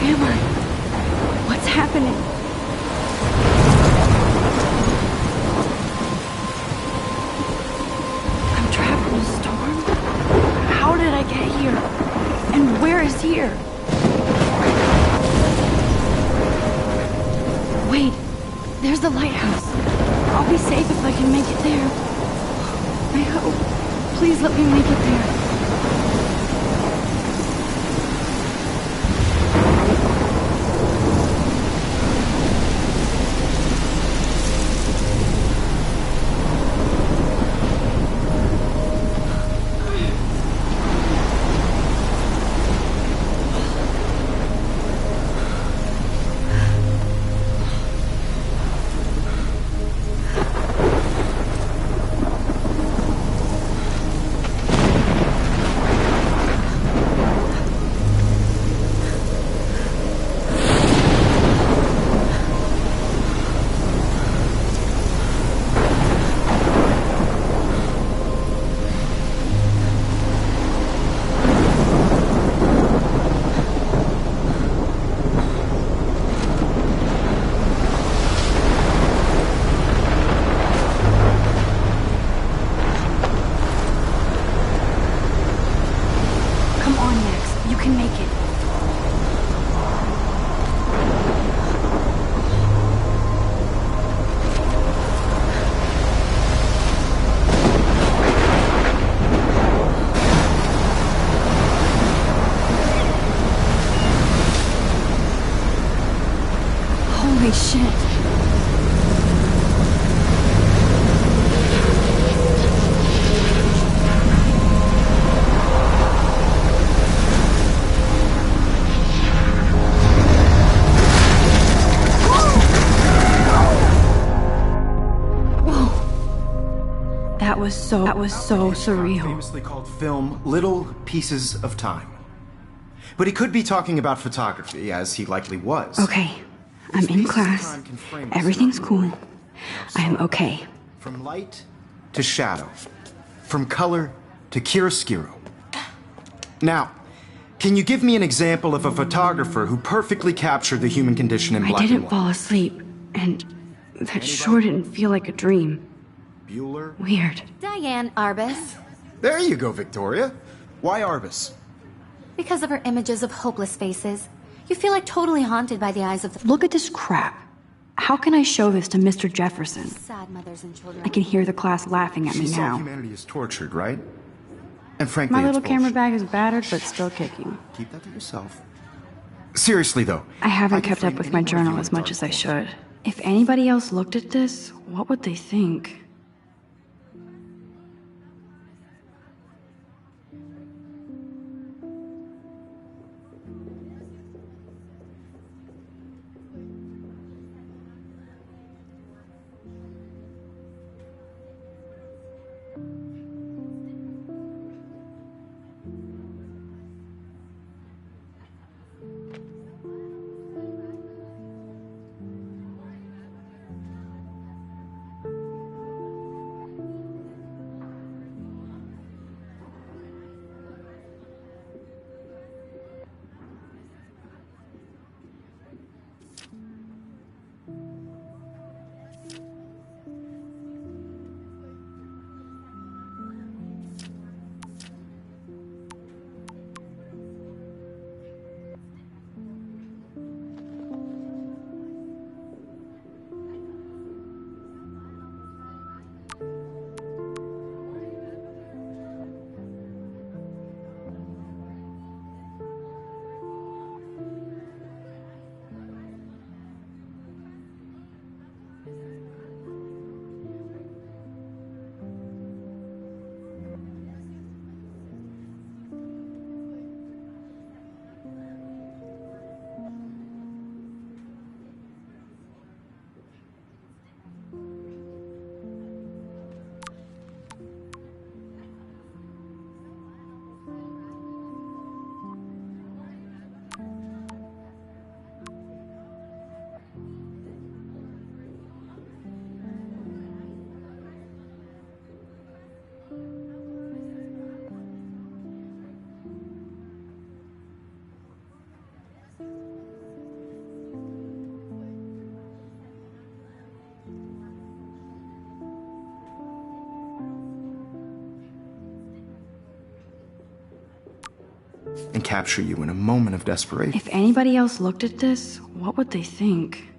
am I? What's happening? I'm trapped in a storm? How did I get here? And where is here? Wait, there's the lighthouse. I'll be safe if I can make it there. I hope. Please let me make it there. Holy shit. That was so surreal. Famously called film Little Pieces of Time. But he could be talking about photography, as he likely was. Okay, I'm in class. Everything's cool. I am okay. From light to shadow. From color to chiaroscuro. Now, can you give me an example of a photographer who perfectly captured the human condition in black and white? I didn't fall asleep, and that sure didn't feel like a dream. Bueller? Weird. Diane Arbus. There you go, Victoria. Why Arbus? Because of her images of hopeless faces. You feel like totally haunted by the eyes of the Look at this crap. How can I show this to Mr. Jefferson? sad mothers and children. I can hear the class laughing at me She now. saw humanity is tortured, right? And frankly, My little it's camera bullshit. bag is battered, but still kicking. Keep that to yourself. Seriously, though. I haven't can kept up frame with any my one of journal you as in much dark as I bullshit. should. If anybody else looked at this, what would they think? capture you in a moment of desperation. If anybody else looked at this, what would they think?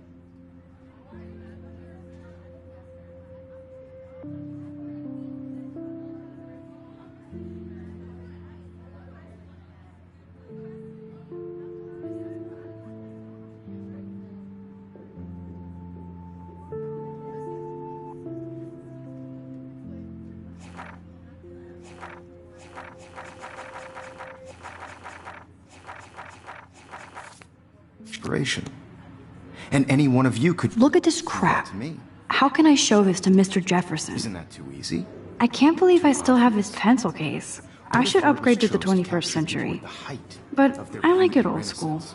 And any one of you could Look at this crap. to me. How can I show this to Mr. Jefferson? Isn't that too easy? I can't believe I still have this pencil case. I should upgrade to the 21st capture century. the height But of their I like it beauty old school. renaissance.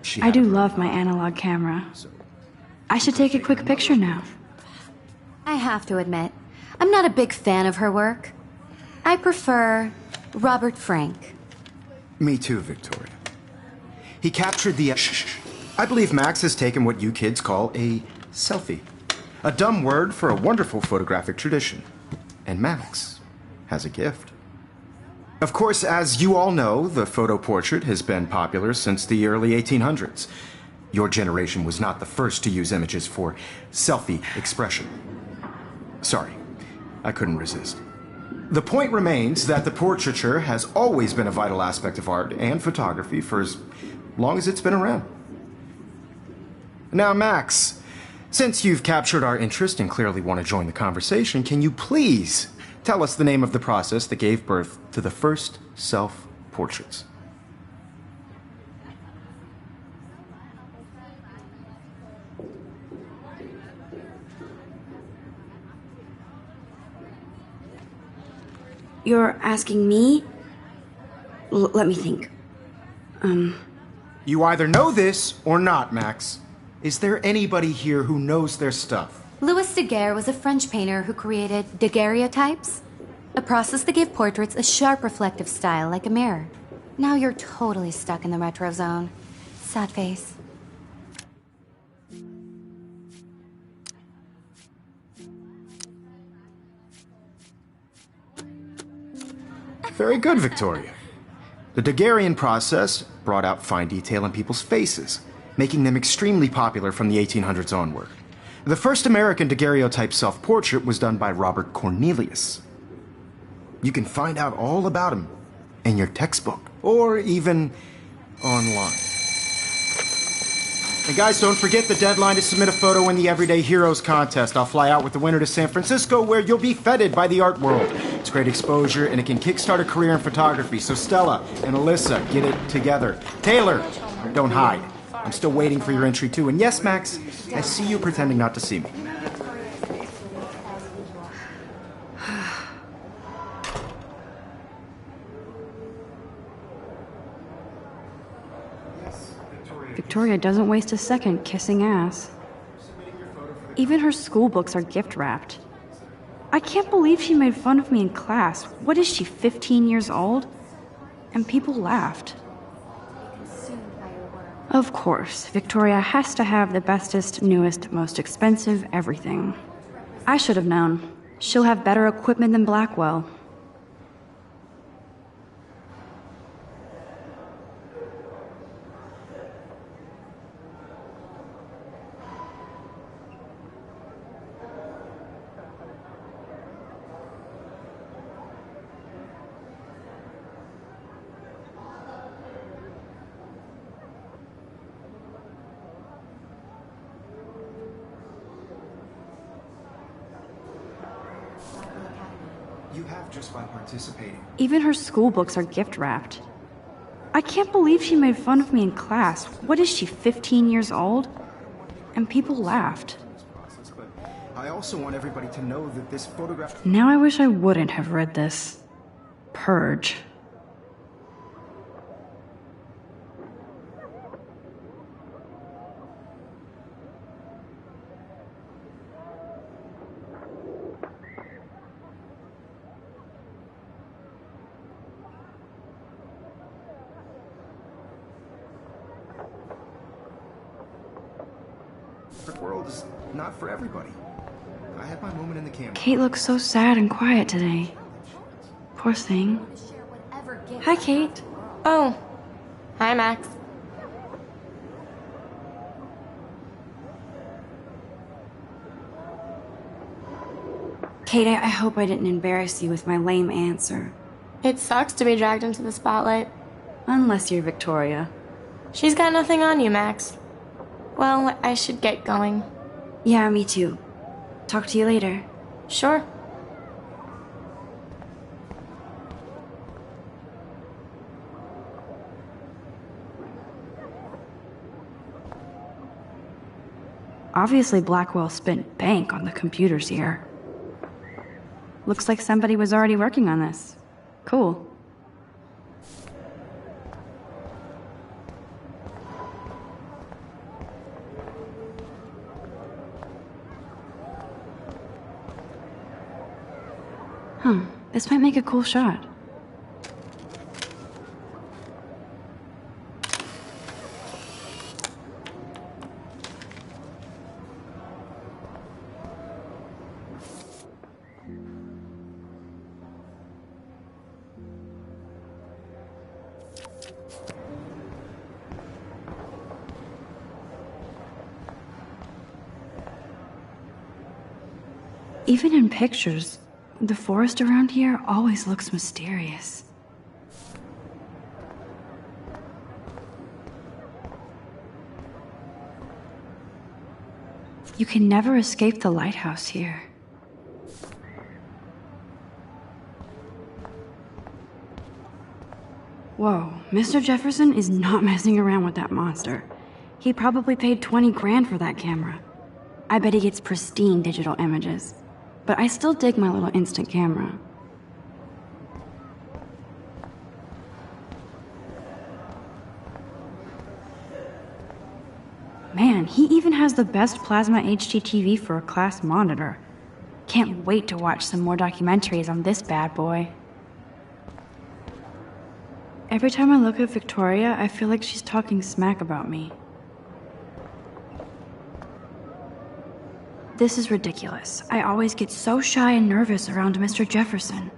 She I had do a love my analog camera. I should take a quick picture now. I have to admit, I'm not a big fan of her work. I prefer Robert Frank. Me too, Victoria. He captured the... I believe Max has taken what you kids call a selfie. A dumb word for a wonderful photographic tradition. And Max has a gift. Of course, as you all know, the photo portrait has been popular since the early 1800s. Your generation was not the first to use images for selfie expression. Sorry, I couldn't resist. The point remains that the portraiture has always been a vital aspect of art and photography for as long as it's been around. Now, Max, since you've captured our interest and clearly want to join the conversation, can you please tell us the name of the process that gave birth to the first self-portraits? You're asking me? Let me think. You either know this or not, Max. Is there anybody here who knows their stuff? Louis Daguerre was a French painter who created daguerreotypes, a process that gave portraits a sharp reflective style like a mirror. Now you're totally stuck in the retro zone. Sad face. Very good, Victoria. The Daguerrean process brought out fine detail in people's faces, making them extremely popular from the 1800s onward. The first American daguerreotype self-portrait was done by Robert Cornelius. You can find out all about him in your textbook, or even online. And guys, don't forget the deadline to submit a photo in the Everyday Heroes contest. I'll fly out with the winner to San Francisco, where you'll be feted by the art world. It's great exposure, and it can kickstart a career in photography. So Stella and Alyssa, get it together. Taylor, don't hide. I'm still waiting for your entry, too. And yes, Max, I see you pretending not to see me. Victoria doesn't waste a second kissing ass. Even her school books are gift wrapped. I can't believe she made fun of me in class. What is she, 15 years old? And people laughed. Of course, Victoria has to have the bestest, newest, most expensive everything. I should have known. She'll have better equipment than Blackwell. You have just by participating. Even her school books are gift wrapped. I can't believe she made fun of me in class. What is she, 15 years old? And people laughed. I also want everybody to know that this photograph... Now I wish I wouldn't have read this. Purge. The world is not for everybody. I had my moment in the camera. Kate looks so sad and quiet today. Poor thing. Hi, Kate. Oh, hi, Max. Kate, I hope I didn't embarrass you with my lame answer. It sucks to be dragged into the spotlight. Unless you're Victoria. She's got nothing on you, Max. Well, I should get going. Yeah, me too. Talk to you later. Sure. Obviously, Blackwell spent bank on the computers here. Looks like somebody was already working on this. Cool. This might make a cool shot. Even in pictures, the forest around here always looks mysterious. You can never escape the lighthouse here. Whoa, Mr. Jefferson is not messing around with that monster. He probably paid 20 grand for that camera. I bet he gets pristine digital images. But I still dig my little instant camera. Man, he even has the best plasma HDTV for a class monitor. Can't wait to watch some more documentaries on this bad boy. Every time I look at Victoria, I feel like she's talking smack about me. This is ridiculous. I always get so shy and nervous around Mr. Jefferson.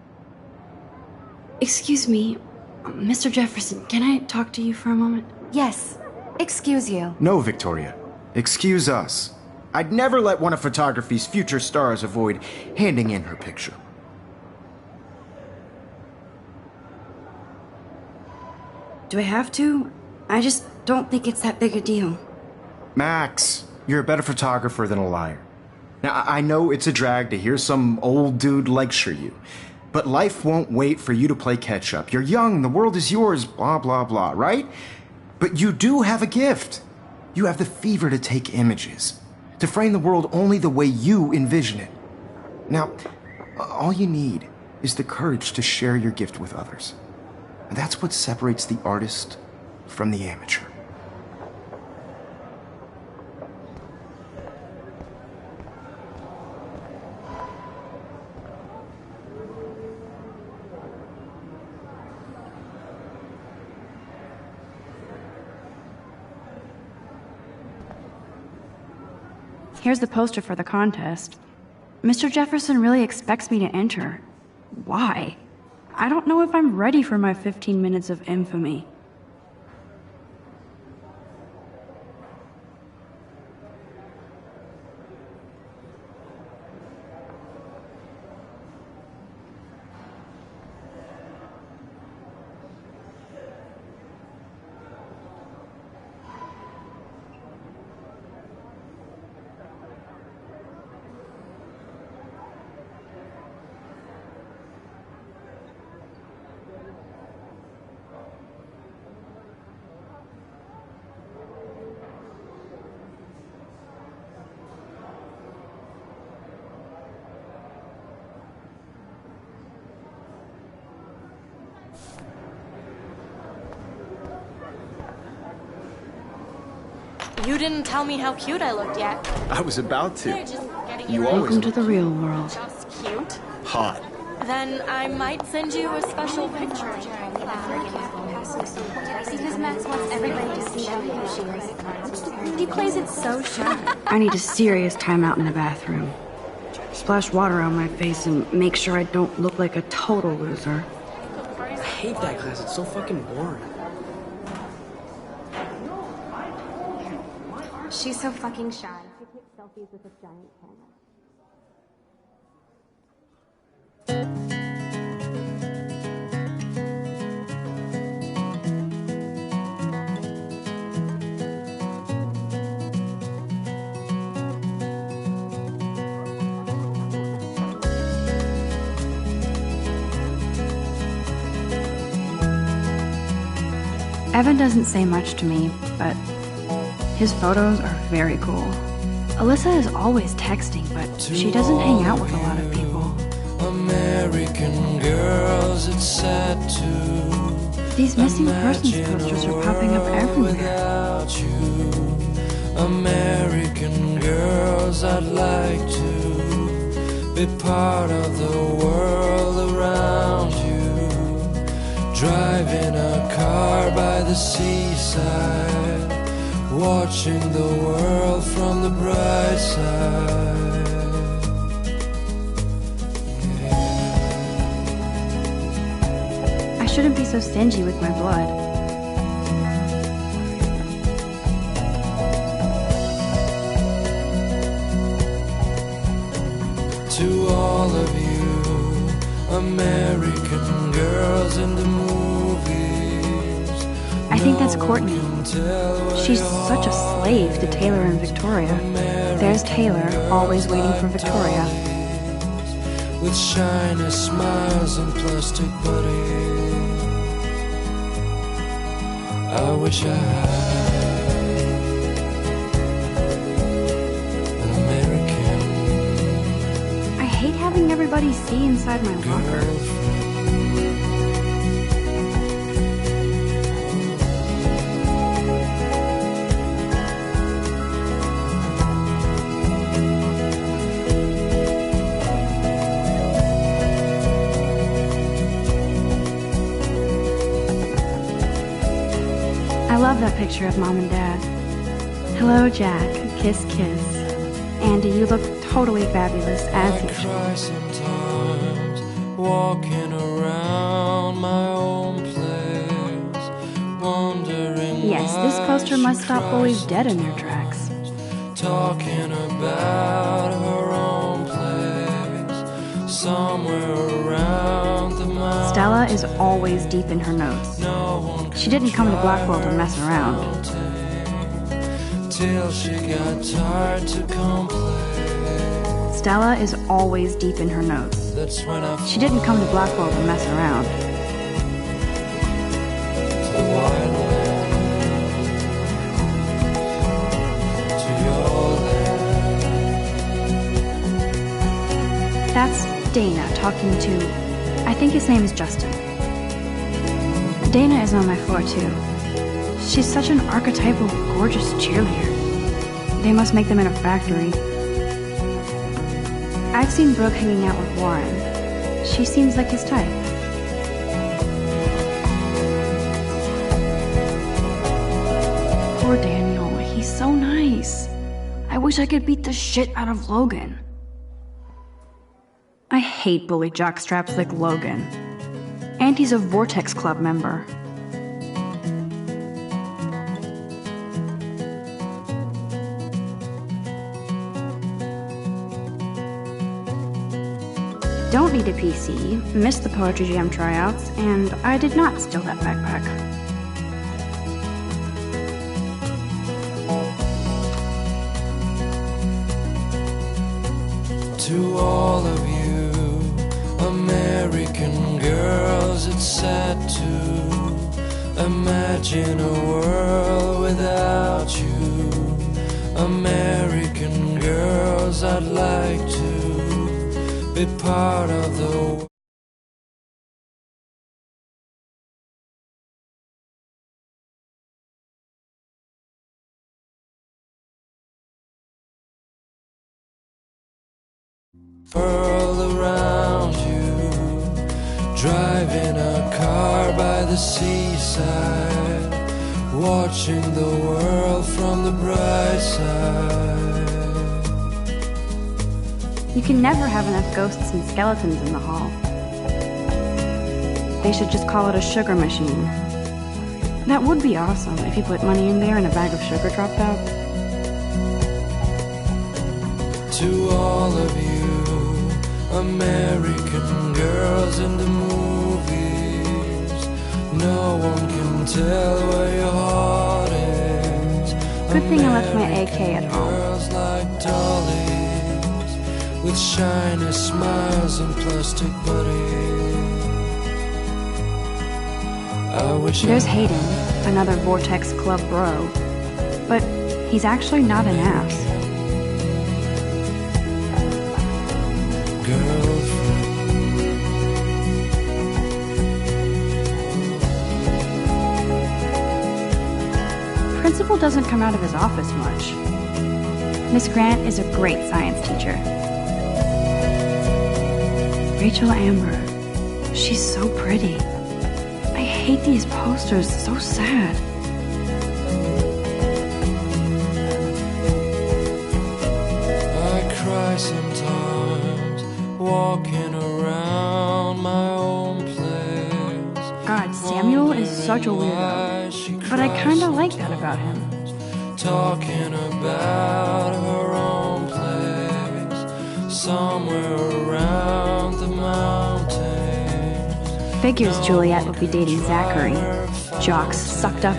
Excuse me, Mr. Jefferson, can I talk to you for a moment? Yes. Excuse you. No, Victoria. Excuse us. I'd never let one of photography's future stars avoid handing in her picture. Do I have to? I just don't think it's that big a deal. Max, you're a better photographer than a liar. Now, I know it's a drag to hear some old dude lecture you, but life won't wait for you to play catch-up. You're young, the world is yours, blah, blah, blah, right? But you do have a gift. You have the fever to take images, to frame the world only the way you envision it. Now, all you need is the courage to share your gift with others. And that's what separates the artist from the amateur. Here's the poster for the contest. Mr. Jefferson really expects me to enter. Why? I don't know if I'm ready for my 15 minutes of infamy. You didn't tell me how cute I looked yet. I was about to. They're just getting You you always Welcome to the real world. just cute. hot. Then I might send you a special picture. Because Max wants everybody to see who she is. He plays it so shy. I need a serious timeout in the bathroom. Splash water on my face and make sure I don't look like a total loser. hate that class. It's so fucking boring. She's so fucking shy. She takes selfies with a giant camera. Evan doesn't say much to me, but his photos are very cool. Alyssa is always texting, but she doesn't hang out with a lot of people. American girls, it's sad too. These missing persons posters are popping up everywhere. Without you. American girls, I'd like to be part of the world around you. Driving a car by the seaside, watching the world from the bright side. I shouldn't be so stingy with my blood. To all of you, American girls in the movies, I think that's Courtney. She's such a slave to Taylor and Victoria. There's Taylor, always waiting for Victoria. With shiny smiles and plastic buddies. I wish I had an American. I hate having everybody see inside my locker. I love that picture of Mom and Dad. Hello, Jack. Kiss, kiss. Andy, you look totally fabulous, as usual. Cry sometimes, walking around my own place, wondering Yes, this why poster she must stop bullies cries dead in their tracks. talking about her own place, somewhere around the mountain. Stella is always deep in her notes. No one She didn't come to Blackwell to mess around. till she got tired to complain. Stella is always deep in her notes. That's when I She didn't come to Blackwell to mess around. to the wild land, to your land. That's Dana talking to, I think his name is Justin. Dana is on my floor too. She's such an archetypal, gorgeous cheerleader. They must make them in a factory. I've seen Brooke hanging out with Warren. She seems like his type. Poor Daniel, he's so nice. I wish I could beat the shit out of Logan. I hate bully jockstraps like Logan. And he's a Vortex Club member. Don't need a PC, missed the Poetry Jam tryouts, and I did not steal that backpack. To all of you, American girls, it's sad to imagine a world without you. American girls, I'd like to be part of the world around you. Driving a car by the seaside, watching the world from the bright side. You can never have enough ghosts and skeletons in the hall. they should just call it a sugar machine. That would be awesome if you put money in there and a bag of sugar dropped out. To all of you American girls in the movies, no one can tell where your heart is. Good thing I left my AK at home. Girls like dollies with shiny smiles and plastic bodies. I wish There's Hayden, another Vortex Club bro. But he's actually not an ass. Principal doesn't come out of his office much. Miss Grant is a great science teacher. Rachel Amber. She's so pretty. I hate these posters, so sad. I cry sometimes, walking around my own place. God, Samuel is such a weirdo, but I kinda like that about him. Talking about her own place, somewhere around the mountains. Figures Juliet would be dating Zachary. Jocks sucked up.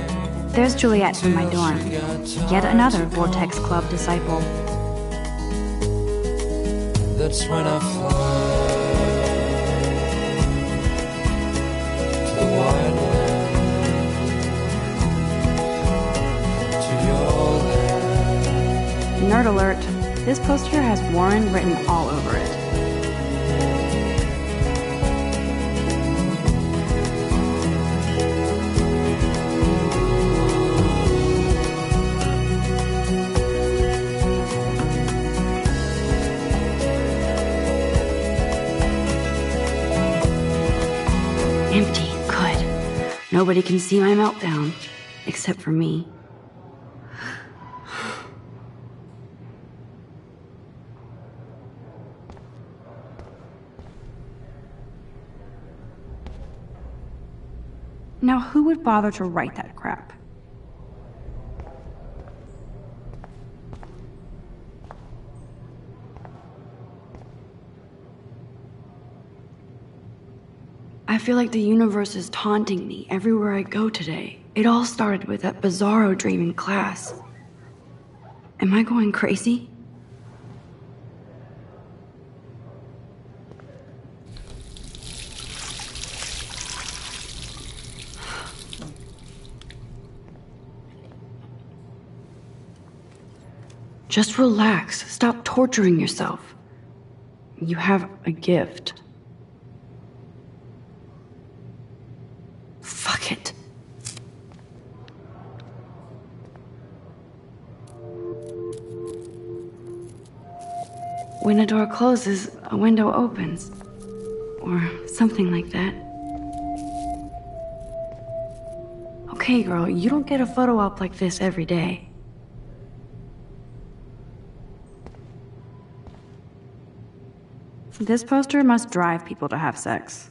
There's Juliet from my dorm. Yet another Vortex Club disciple. That's when I fly to the wild land, to your land. Nerd alert, this poster has Warren written all over it. Empty, good. Nobody can see my meltdown, except for me. Now, who would bother to write that crap? I feel like the universe is taunting me everywhere I go today. It all started with that bizarro dream in class. Am I going crazy? Just relax. Stop torturing yourself. You have a gift. Fuck it. When a door closes, a window opens. Or something like that. Okay, girl, you don't get a photo op like this every day. This poster must drive people to have sex.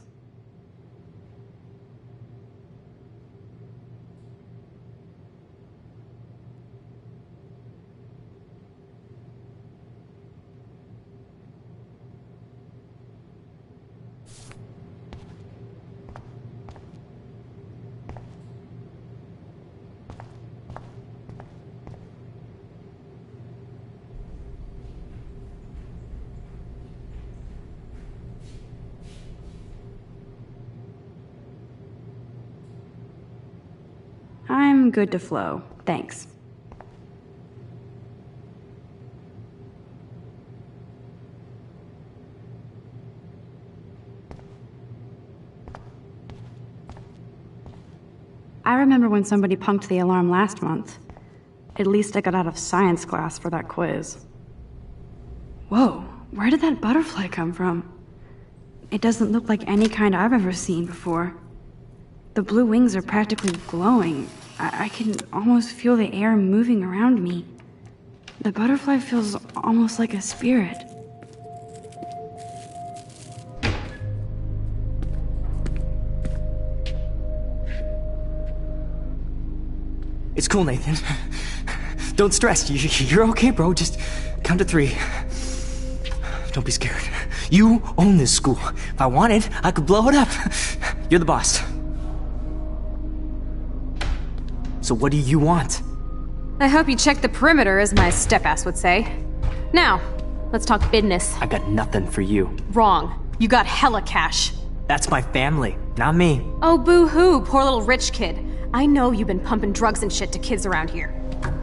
I'm good to flow, thanks. I remember when somebody punked the alarm last month. At least I got out of science class for that quiz. Whoa, where did that butterfly come from? It doesn't look like any kind I've ever seen before. The blue wings are practically glowing. I can almost feel the air moving around me. The butterfly feels almost like a spirit. cool, Nathan. Don't stress. You're okay, bro. Just count to 3. Don't be scared. You own this school. If I wanted, I could blow it up. You're the boss. So what do you want? I hope you checked the perimeter, as my step-ass would say. Now, let's talk business. I got nothing for you. Wrong. You got hella cash. That's my family, not me. Oh, boo-hoo, poor little rich kid. I know you've been pumping drugs and shit to kids around here.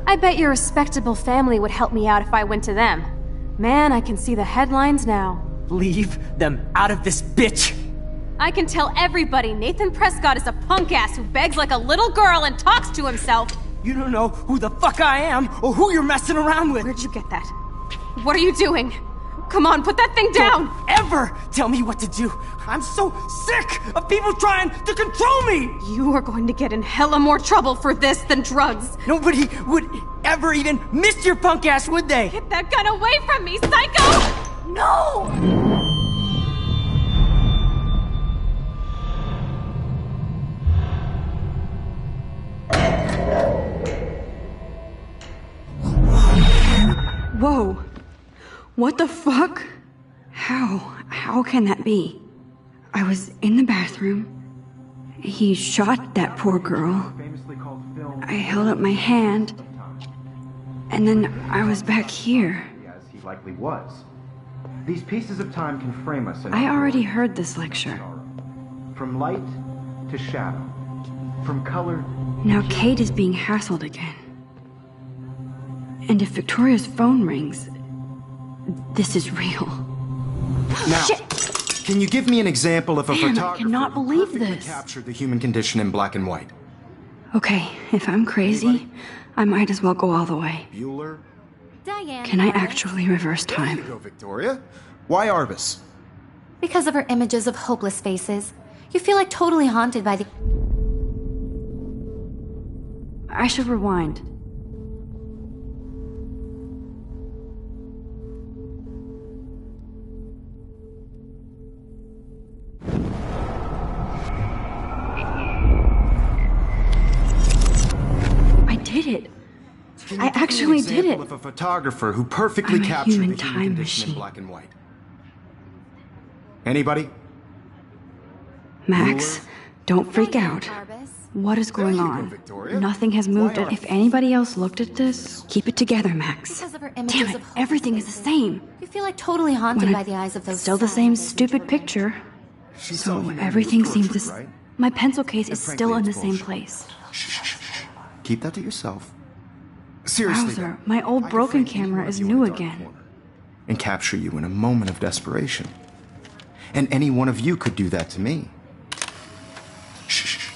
I bet your respectable family would help me out if I went to them. Man, I can see the headlines now. Leave them out of this bitch! I can tell everybody Nathan Prescott is a punk ass who begs like a little girl and talks to himself. You don't know who the fuck I am or who you're messing around with. Where'd you get that? What are you doing? Come on, put that thing down! Don't ever tell me what to do. I'm so sick of people trying to control me! You are going to get in hella more trouble for this than drugs. Nobody would ever even miss your punk ass, would they? Get that gun away from me, psycho! No! Whoa. What the fuck? How can that be? I was in the bathroom. He shot that poor girl. I held up my hand. And then I was back here. As he likely was. These pieces of time can frame us in I already heard this lecture. From light to shadow. From color. Now Kate is being hassled again. And if Victoria's phone rings, this is real. Now, Shit. Can you give me an example of a Man, I photographer cannot who believe perfectly this. captured the human condition in black and white? Okay, if I'm crazy, I might as well go all the way. Bueller? Diane. Can I Arbus. actually reverse There you time? go, Victoria. Why Arbus? Because of her images of hopeless faces. You feel like totally haunted by the... I should rewind. I did it. Can I you give me an actually did example it. of a photographer who perfectly I'm a captured human the time human condition in machine. black and white? Anybody? Max, don't freak Diane out. Arbus. What is going There you go, on? Victoria. Nothing has moved. Why are- If anybody else looked at this, keep it together, Max. Because of her images Damn it, of hopeless everything is the faces. same. You feel like totally haunted When by I- the eyes of those... Still the sad same faces, stupid Victoria. picture. She saw So humanity everything was seems tortured, to... right? My pencil case is And still in frankly, the it's same bullshit. place. Keep that to yourself. Seriously, Wowzer, though, my old I could broken frame any camera one of is you in a new dark again. corner and capture you in a moment of desperation. And any one of you could do that to me. Shh.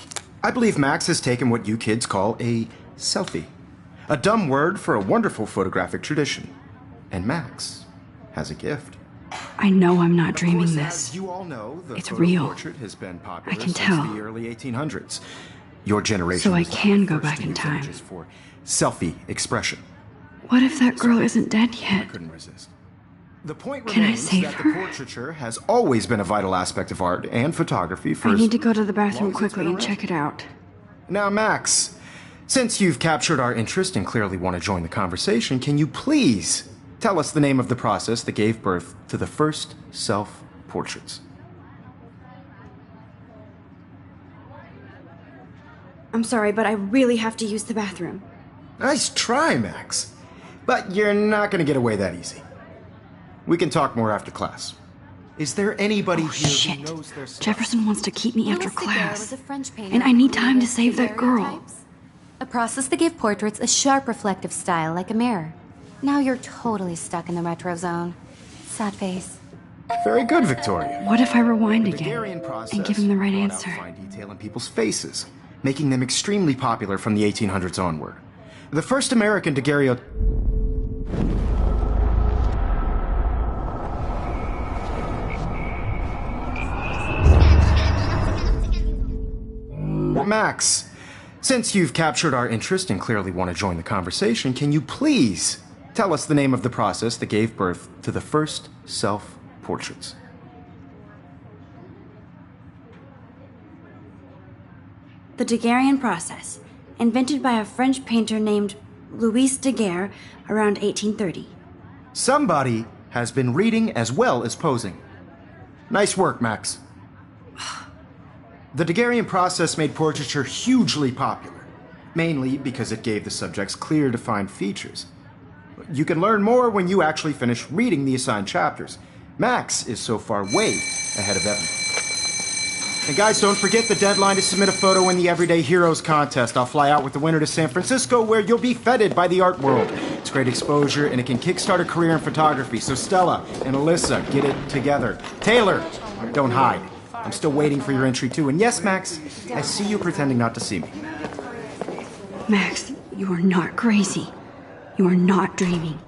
I believe Max has taken what you kids call a selfie. A dumb word for a wonderful photographic tradition. And Max has a gift. I know I'm not Of dreaming course, this. as you all know, the It's photo real. portrait has been popular I can since tell. the early 1800s. Your generation So I was like can the go first back to in use time. images for selfie expression. What if that girl isn't dead I yet? couldn't resist. The point Can I remains save that her? the portraiture has always been a vital aspect of art and photography for I as need to go to the long bathroom as it's quickly been and around. check it out. Now, Max, since you've captured our interest and clearly want to join the conversation, can you please tell us the name of the process that gave birth to the first self-portraits? I'm sorry, but I really have to use the bathroom. Nice try, Max. But you're not going to get away that easy. We can talk more after class. Is there anybody Oh, here shit. who knows their stuff? Jefferson wants to keep me after Louis Daguerre class. was a French painter And I need who time to created save that girl. daguerreotypes, a process that gave portraits a sharp reflective style like a mirror. Now you're totally stuck in the retro zone. Sad face. Very good, Victoria. What if I rewind The again Daguerrean process and give him the right brought out answer? fine detail in people's faces, making them extremely popular from the 1800s onward. The first American daguerreotype. Max, since you've captured our interest and clearly want to join the conversation, can you please tell us the name of the process that gave birth to the first self-portraits? The Daguerrean process. invented by a French painter named Louis Daguerre around 1830. Somebody has been reading as well as posing. Nice work, Max. The Daguerrean process made portraiture hugely popular, mainly because it gave the subjects clear, defined features. You can learn more when you actually finish reading the assigned chapters. Max is so far way ahead of everyone. And guys, don't forget the deadline to submit a photo in the Everyday Heroes contest. I'll fly out with the winner to San Francisco, where you'll be feted by the art world. It's great exposure, and it can kickstart a career in photography. So Stella and Alyssa, get it together. Taylor, don't hide. I'm still waiting for your entry, too. And yes, Max, I see you pretending not to see me. Max, you are not crazy. You are not dreaming.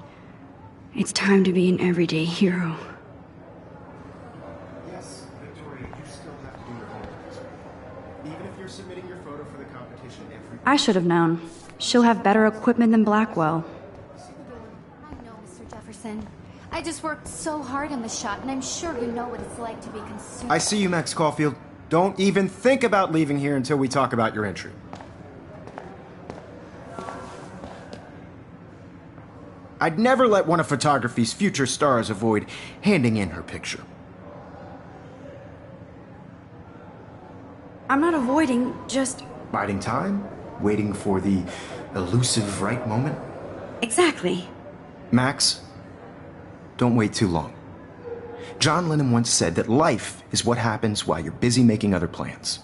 It's time to be an everyday hero. Yes, Victoria, you still have to do your homework. Even if you're submitting your photo for the competition every... I should have known. She'll have better equipment than Blackwell. I know, Mr. Jefferson. I just worked so hard on the shot, and I'm sure you know what it's like to be consumed. I see you, Max Caulfield. Don't even think about leaving here until we talk about your entry. I'd never let one of photography's future stars avoid handing in her picture. I'm not avoiding, just... Biding time? Waiting for the elusive right moment? Exactly. Max, don't wait too long. John Lennon once said that life is what happens while you're busy making other plans.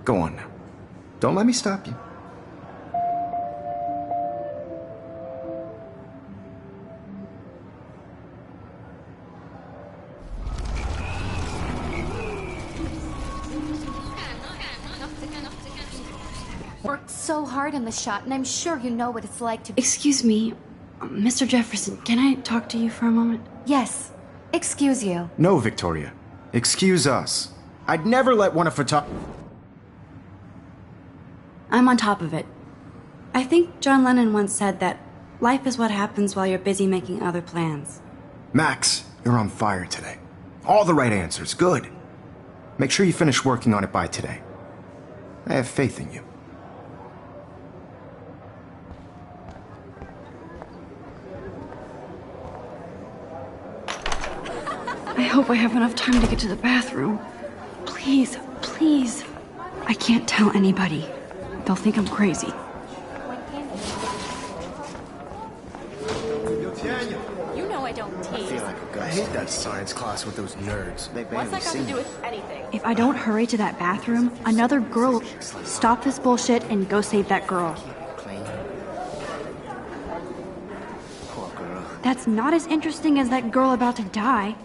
Go on now. Don't let me stop you. Worked so hard on the shot, and I'm sure you know what it's like to be... Excuse me, Mr. Jefferson, can I talk to you for a moment? Yes. Excuse you. No, Victoria. Excuse us. I'd never let one of I'm on top of it. I think John Lennon once said that life is what happens while you're busy making other plans. Max, you're on fire today. All the right answers. Good. Make sure you finish working on it by today. I have faith in you. I hope I have enough time to get to the bathroom. Please, please. I can't tell anybody. They'll think I'm crazy. You know I don't tease. I hate that science class with those nerds. What's that got to do with anything? If I don't hurry to that bathroom, another girl will stop this bullshit and go save that girl. Poor girl. That's not as interesting as that girl about to die.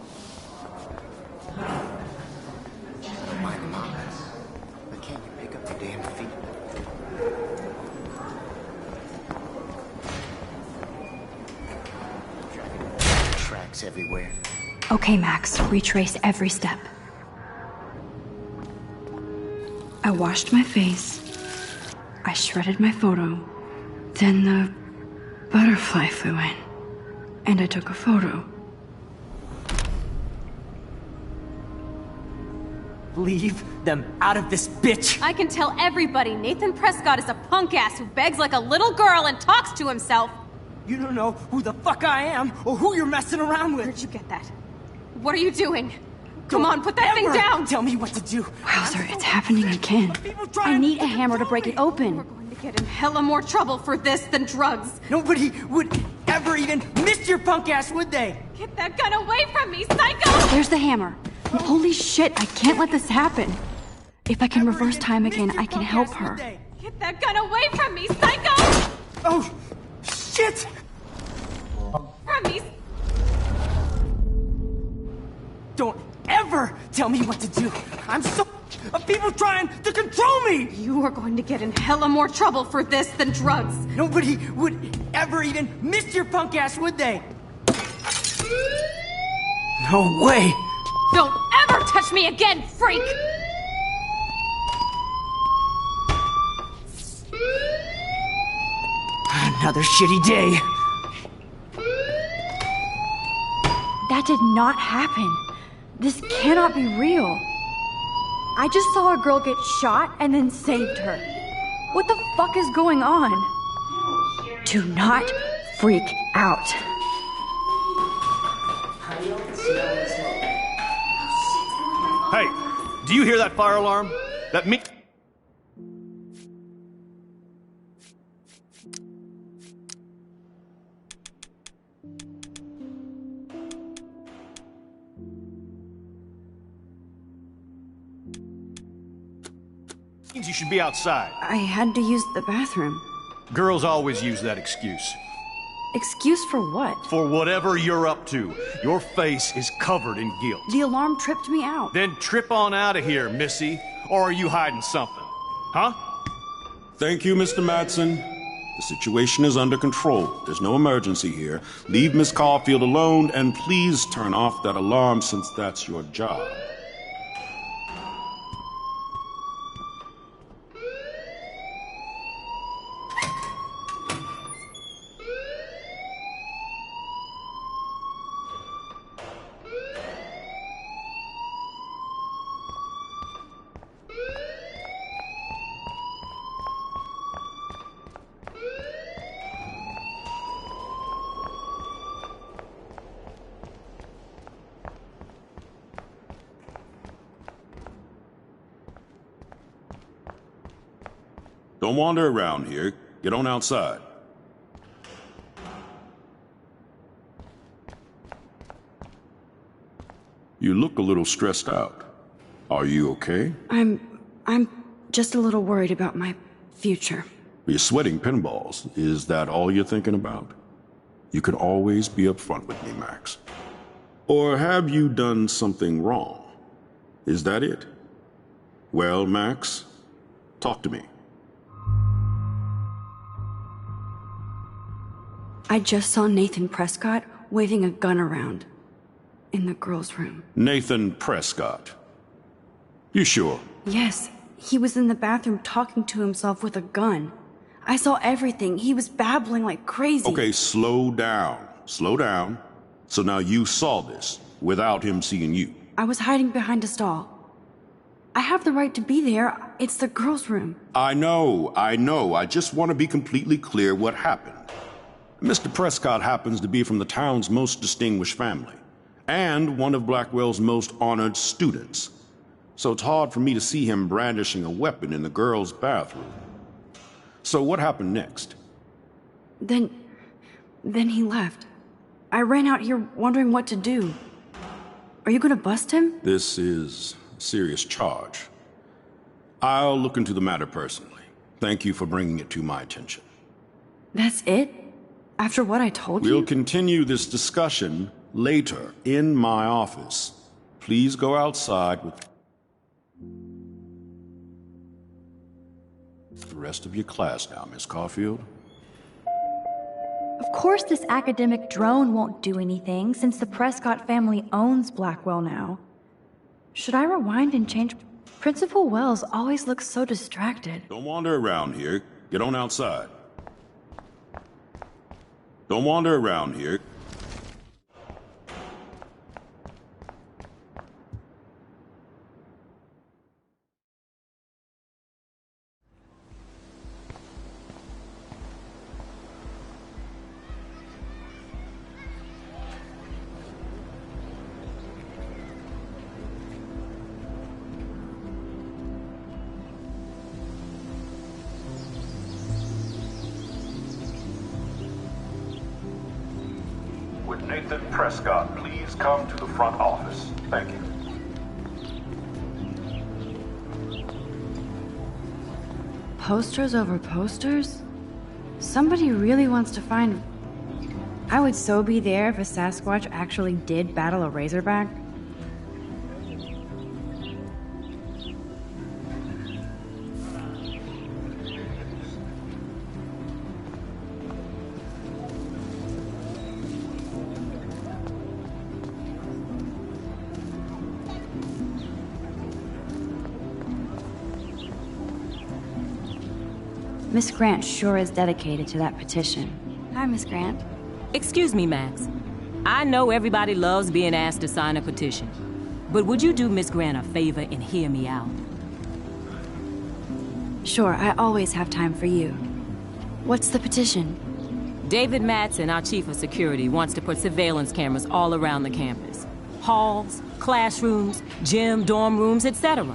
My mom. But can't you pick up the damn feet? Tracks everywhere. Okay, Max, retrace every step. I washed my face. I shredded my photo. Then the butterfly flew in. And I took a photo. Leave them out of this bitch! I can tell everybody Nathan Prescott is a punk ass who begs like a little girl and talks to himself. You don't know who the fuck I am or who you're messing around with. Where'd you get that? What are you doing? Come on, put that thing Ever down! Tell me what to do. Wowzer, it's happening again. I need a hammer to break it We're open. going to get in hella more trouble for this than drugs. Nobody would ever even miss your punk ass, would they? Get that gun away from me, psycho! There's the hammer. Holy shit, I can't let this happen. If I can reverse time again, I can help her. Get that gun away from me, psycho! Oh, shit! From me. Don't ever tell me what to do. I'm so of people trying to control me. You are going to get in hella more trouble for this than drugs. Nobody would ever even miss your punk ass, would they? No way. Don't ever touch me again, freak! Another shitty day. That did not happen. This cannot be real. I just saw a girl get shot and then saved her. What the fuck is going on? Do not freak out. Hey, do you hear that fire alarm? That me... means you should be outside. I had to use the bathroom. Girls always use that excuse. Excuse for what? For whatever you're up to. Your face is covered in guilt. The alarm tripped me out. Then trip on out of here, Missy. Or are you hiding something? Huh? Thank you, Mr. Madsen. The situation is under control. There's no emergency here. Leave Miss Caulfield alone, and please turn off that alarm since that's your job. Don't wander around here. Get on outside. You look a little stressed out. Are you okay? I'm just a little worried about my future. You're sweating pinballs. Is that all you're thinking about? You can always be upfront with me, Max. Or have you done something wrong? Is that it? Well, Max, talk to me. I just saw Nathan Prescott waving a gun around in the girls' room. Nathan Prescott. You sure? Yes, he was in the bathroom talking to himself with a gun. I saw everything. He was babbling like crazy. Okay, slow down. Slow down. So now you saw this without him seeing you. I was hiding behind a stall. I have the right to be there. It's the girls' room. I know. I just want to be completely clear what happened. Mr. Prescott happens to be from the town's most distinguished family, and one of Blackwell's most honored students. So it's hard for me to see him brandishing a weapon in the girls' bathroom. So what happened next? Then he left. I ran out here wondering what to do. Are you gonna bust him? This is a serious charge. I'll look into the matter personally. Thank you for bringing it to my attention. That's it? After what I told you? We'll continue this discussion later in my office. Please go outside with the rest of your class now, Miss Caulfield. Of course this academic drone won't do anything since the Prescott family owns Blackwell now. Should I rewind and change? Principal Wells always looks so distracted. Don't wander around here. Get on outside. Don't wander around here. Would Nathan Prescott please come to the front office? Thank you. Posters over posters? Somebody really wants to find... I would so be there if a Sasquatch actually did battle a Razorback. Miss Grant sure is dedicated to that petition. Hi, Miss Grant. Excuse me, Max. I know everybody loves being asked to sign a petition, but would you do Miss Grant a favor and hear me out? Sure, I always have time for you. What's the petition? David Madsen, our chief of security, wants to put surveillance cameras all around the campus. Halls, classrooms, gym, dorm rooms, etc.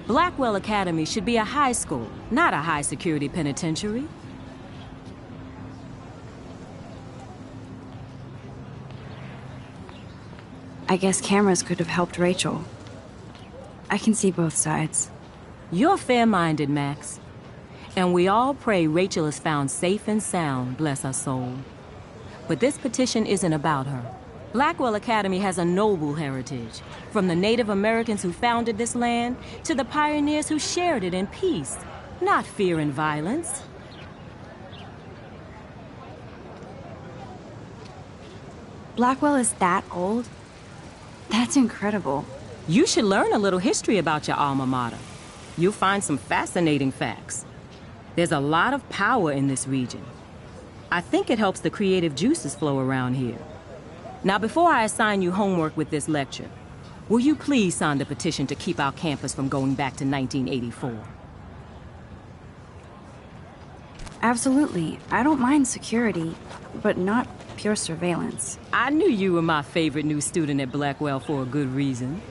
Blackwell Academy should be a high school, not a high-security penitentiary. I guess cameras could have helped Rachel. I can see both sides. You're fair-minded, Max. And we all pray Rachel is found safe and sound, bless her soul. But this petition isn't about her. Blackwell Academy has a noble heritage, from the Native Americans who founded this land to the pioneers who shared it in peace, not fear and violence. Blackwell is that old? That's incredible. You should learn a little history about your alma mater. You'll find some fascinating facts. There's a lot of power in this region. I think it helps the creative juices flow around here. Now, before I assign you homework with this lecture, will you please sign the petition to keep our campus from going back to 1984? Absolutely. I don't mind security, but not pure surveillance. I knew you were my favorite new student at Blackwell for a good reason.